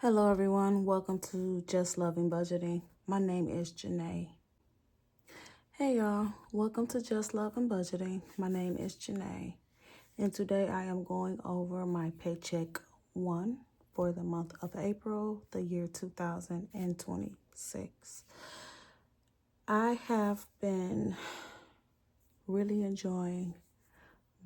Hello everyone, welcome to Just Loving Budgeting. My name is Janae. Hey y'all, welcome to Just Loving Budgeting. My name is Janae. And today I am going over my paycheck 1 for the month of April, the year 2026. I have been really enjoying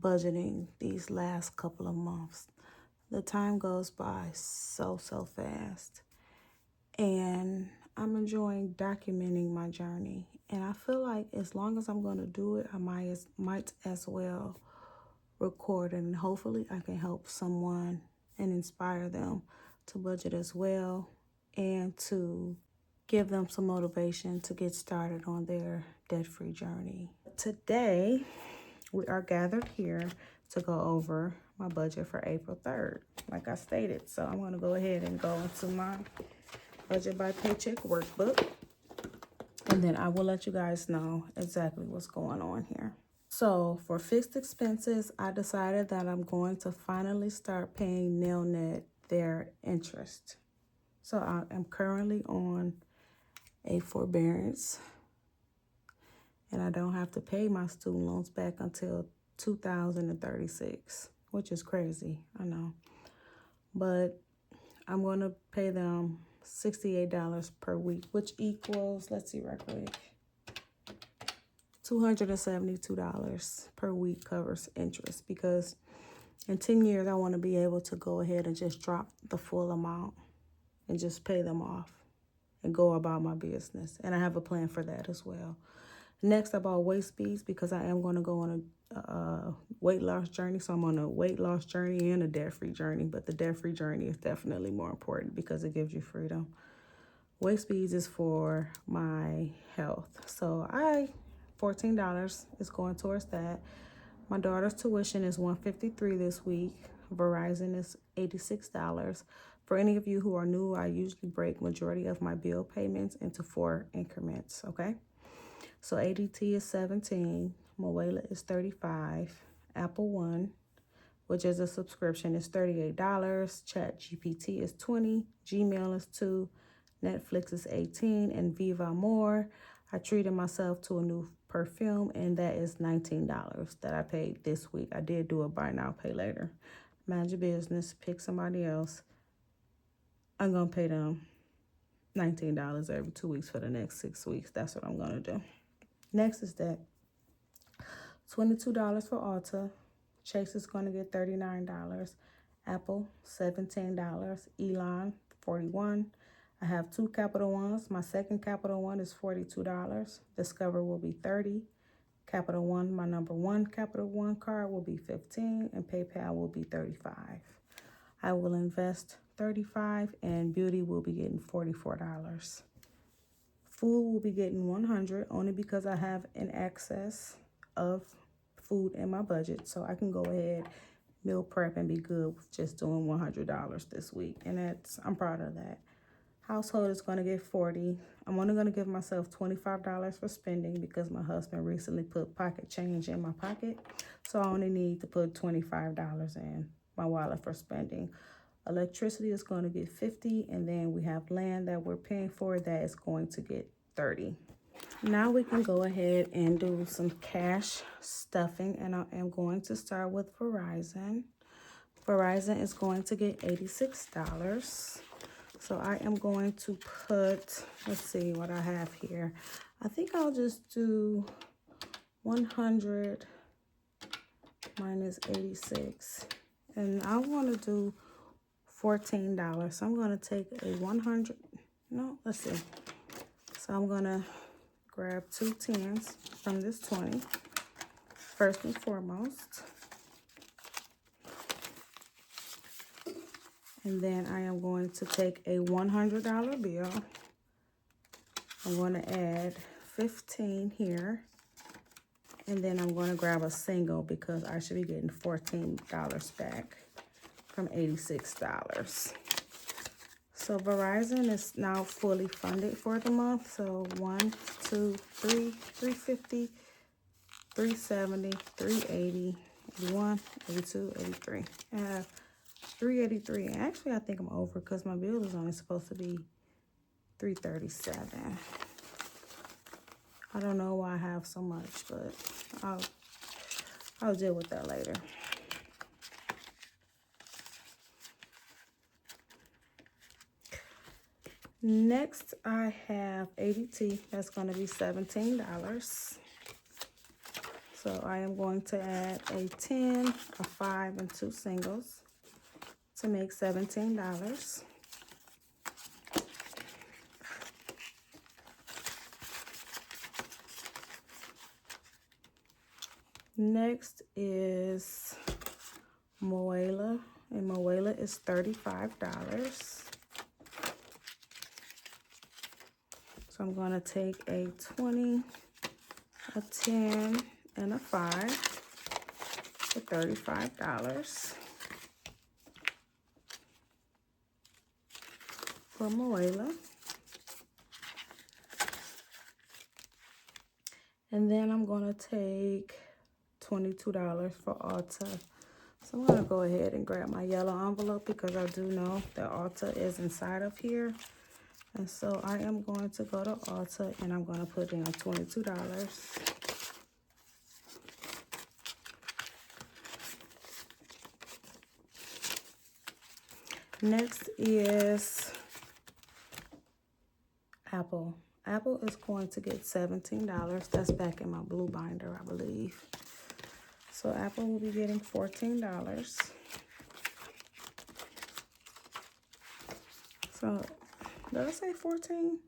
budgeting these last couple of months. The time goes by so fast. And I'm enjoying documenting my journey. And I feel like as long as I'm going to do it, I might as well record it. And hopefully I can help someone and inspire them to budget as well and to give them some motivation to get started on their debt-free journey. Today, we are gathered here to go over my budget for April 3rd, like I stated. So I'm going to go ahead and go into my budget by paycheck workbook, and then I will let you guys know exactly what's going on here. So for fixed expenses, I decided that I'm going to finally start paying Nelnet their interest. So I am currently on a forbearance, and I don't have to pay my student loans back until 2036, which is crazy, I know. But I'm going to pay them $68 per week, which equals, let's see right quick, $272 per week covers interest, because in 10 years, I want to be able to go ahead and just drop the full amount and just pay them off and go about my business. And I have a plan for that as well. Next, I bought waist beads because I am going to go on a weight loss journey. So I'm on a weight loss journey and a debt-free journey. But the debt-free journey is definitely more important because it gives you freedom. Waist beads is for my health. So $14 is going towards that. My daughter's tuition is $153 this week. Verizon is $86. For any of you who are new, I usually break majority of my bill payments into 4 increments, okay? So ADT is $17, Moela is $35, Apple One, which is a subscription, is $38, ChatGPT is $20, Gmail is $2, Netflix is $18, and Viva More. I treated myself to a new perfume, and that is $19 that I paid this week. I did do a buy now, pay later. Mind your business, pick somebody else. I'm going to pay them $19 every 2 weeks for the next 6 weeks. That's what I'm going to do. Next is that $22 for Ulta. Chase is going to get $39. Apple, $17. Elon, $41. I have 2 Capital Ones. My second Capital One is $42. Discover will be $30. Capital One, my number 1 Capital One card will be $15, and PayPal will be $35. I will invest $35, and beauty will be getting $44. Food will be getting $100 only because I have an excess of food in my budget, so I can go ahead, meal prep, and be good with just doing $100 this week, and I'm proud of that. Household is going to get $40. I'm only going to give myself $25 for spending because my husband recently put pocket change in my pocket, so I only need to put $25 in my wallet for spending. Electricity is going to get $50, and then we have land that we're paying for that is going to get $30. Now we can go ahead and do some cash stuffing, and I am going to start with Verizon. Verizon is going to get $86. So I am going to put, let's see what I have here. I think I'll just do 100 minus 86. And I want to do $14. So I'm going to take a 100. No, let's see. So I'm going to grab 2 10s from this 20. First and foremost. And then I am going to take a $100 bill. I'm going to add 15 here. And then I'm going to grab a single because I should be getting $14 back from $86. So Verizon is now fully funded for the month. So 1, 2, 3, 350, 370, 380, 81, 82, 83. I have $383. And actually, I think I'm over because my bill is only supposed to be $337. I don't know why I have so much, but I'll deal with that later. Next, I have ADT. That's going to be $17. So I am going to add a 10, a 5, and 2 singles to make $17. Next is Moela, and Moela is $35. So I'm going to take a 20, a 10, and a 5 for $35 for Moela. And then I'm going to take $22 for Ulta. So I'm going to go ahead and grab my yellow envelope because I do know that Ulta is inside of here. And so I am going to go to Ulta and I'm going to put in $22. Next is Apple. Apple is going to get $17. That's back in my blue binder, I believe. So Apple will be getting $14. So did I say 14?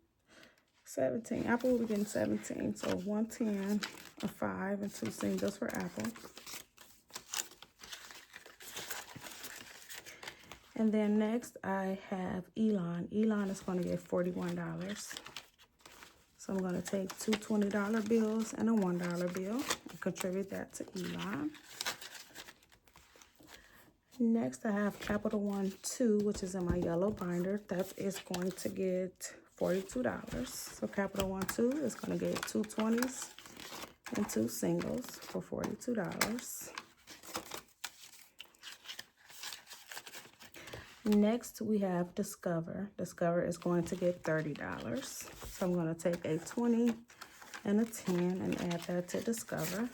17. Apple will be getting 17. So 110, a 5, and 2 singles for Apple. And then next I have Elon. Elon is going to get $41. So I'm going to take two $20 bills and a $1 bill and contribute that to Elon. Next I have Capital One 2, which is in my yellow binder. That is going to get $42. So Capital One 2 is going to get 2 20s and 2 singles for $42. Next, we have Discover. Discover is going to get $30. So I'm going to take a 20 and a 10 and add that to Discover.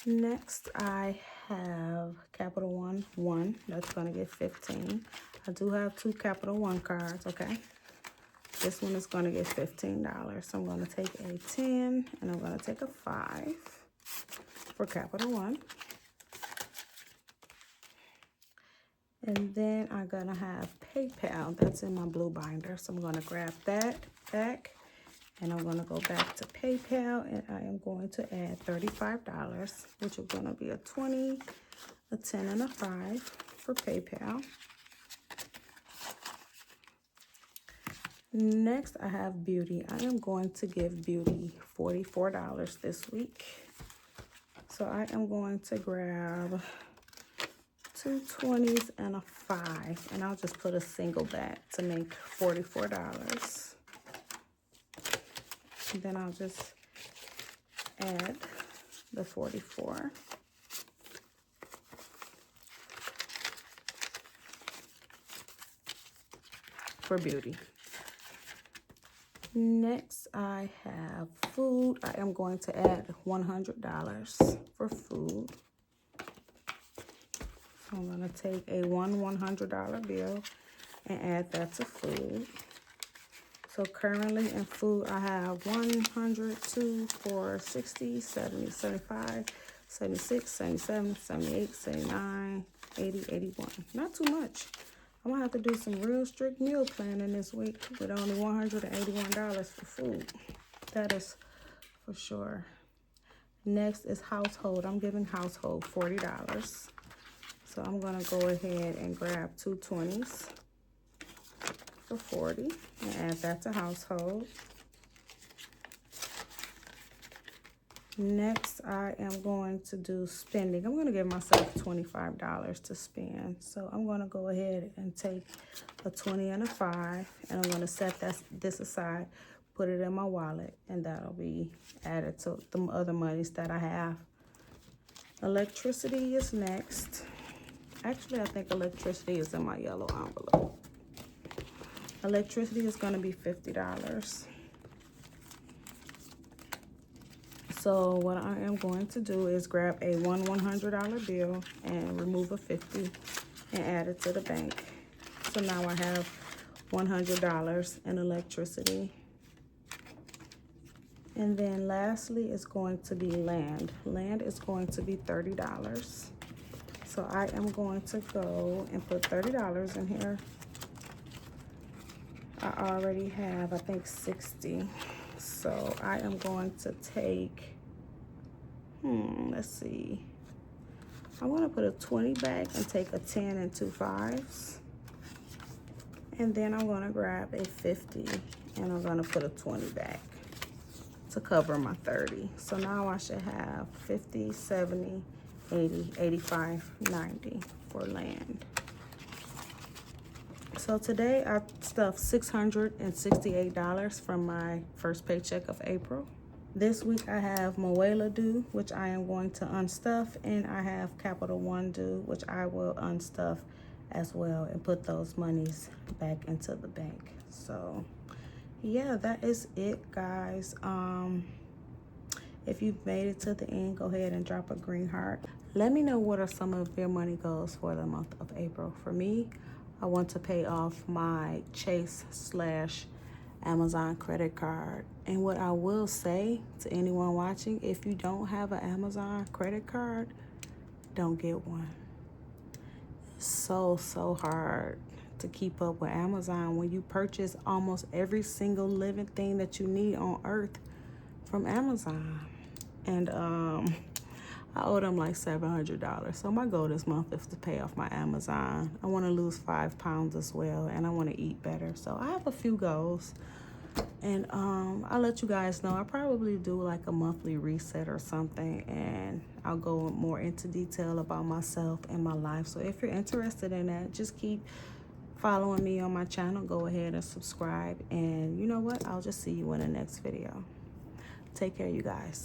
Next, I have Capital One 1. That's going to get 15. I do have 2 Capital One cards, okay? This one is going to get $15. So I'm going to take a 10 and I'm going to take a 5 for Capital One. And then I'm going to have PayPal. That's in my blue binder. So I'm going to grab that back. And I'm going to go back to PayPal. And I am going to add $35, which is going to be a 20, a 10, and a 5 for PayPal. Next, I have Beauty. I am going to give Beauty $44 this week. So I am going to grab 2 20s and a 5, and I'll just put a single back to make $44. And then I'll just add the 44. For Beauty. Next, I have food. I am going to add $100 for food. So I'm going to take a $100 bill and add that to food. So currently in food, I have 100, 2, 4, 60, 70, 75, 76, 77, 78, 79, 80, 81. Not too much. I'm going to have to do some real strict meal planning this week with only $181 for food. That is for sure. Next is household. I'm giving household $40. So I'm going to go ahead and grab 2 20s for $40 and add that to household. Next, I am going to do spending. I'm going to give myself $25 to spend. So I'm going to go ahead and take a 20 and a 5, and I'm going to set this aside, put it in my wallet, and that'll be added to the other monies that I have Electricity is next. Actually, I think electricity is in my yellow envelope. Electricity is going to be $50. So what I am going to do is grab a $100 bill and remove a 50 and add it to the bank. So now I have $100 in electricity. And then lastly is going to be land. Land is going to be $30. So I am going to go and put $30 in here. I already have, I think, 60. So I am going to take, let's see. I want to put a 20 back and take a 10 and 2 5s. And then I'm going to grab a 50 and I'm going to put a 20 back to cover my 30. So now I should have 50, 70, 80, 85, 90 for land. So today I stuffed $668 from my first paycheck of April. This week I have Moela due, which I am going to unstuff, and I have Capital One due, which I will unstuff as well and put those monies back into the bank. So yeah, that is it, guys. If you've made it to the end, go ahead and drop a green heart. Let me know what are some of your money goals for the month of April. For me, I want to pay off my Chase/Amazon credit card. And what I will say to anyone watching, if you don't have an Amazon credit card, don't get one. It's so hard to keep up with Amazon when you purchase almost every single living thing that you need on earth from Amazon. And I owe them like $700. So my goal this month is to pay off my Amazon. I want to lose 5 pounds as well, and I want to eat better. So I have a few goals, and I'll let you guys know. I'll probably do like a monthly reset or something, and I'll go more into detail about myself and my life. So if you're interested in that, just keep following me on my channel. Go ahead and subscribe, and you know what? I'll just see you in the next video. Take care, you guys.